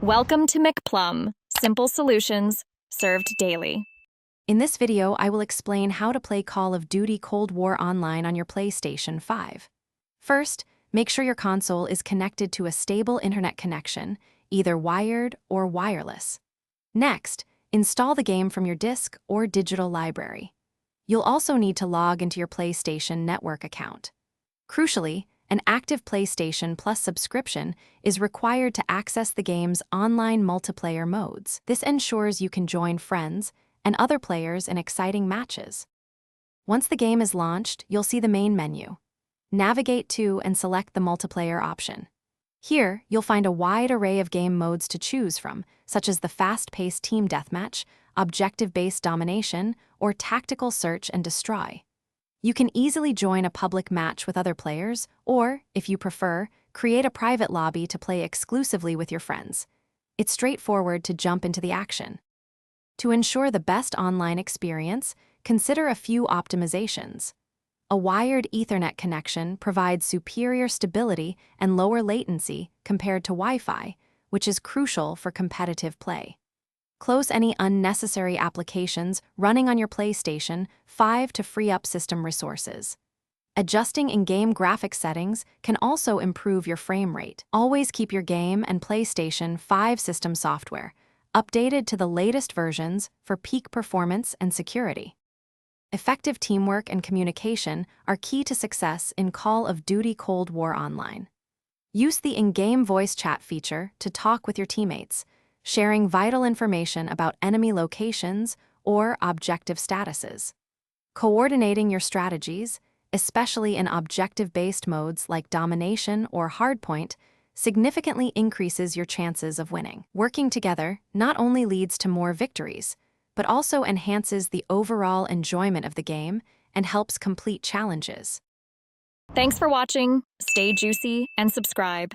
Welcome to McPlum, simple solutions served daily. In this video, I will explain how to play Call of Duty Cold War online on your PlayStation 5. First, make sure your console is connected to a stable internet connection, either wired or wireless. Next, install the game from your disk or digital library. You'll also need to log into your PlayStation Network account. Crucially, an active PlayStation Plus subscription is required to access the game's online multiplayer modes. This ensures you can join friends and other players in exciting matches. Once the game is launched, you'll see the main menu. Navigate to and select the multiplayer option. Here, you'll find a wide array of game modes to choose from, such as the fast-paced team deathmatch, objective-based domination, or tactical search and destroy. You can easily join a public match with other players, or, if you prefer, create a private lobby to play exclusively with your friends. It's straightforward to jump into the action. To ensure the best online experience, consider a few optimizations. A wired Ethernet connection provides superior stability and lower latency compared to Wi-Fi, which is crucial for competitive play. Close any unnecessary applications running on your PlayStation 5 to free up system resources. Adjusting in-game graphics settings can also improve your frame rate. Always keep your game and PlayStation 5 system software updated to the latest versions for peak performance and security. Effective teamwork and communication are key to success in Call of Duty Cold War Online. Use the in-game voice chat feature to talk with your teammates, sharing vital information about enemy locations or objective statuses. Coordinating your strategies, especially in objective-based modes like domination or hardpoint, significantly increases your chances of winning. Working together not only leads to more victories, but also enhances the overall enjoyment of the game and helps complete challenges. Thanks for watching. Stay juicy and subscribe.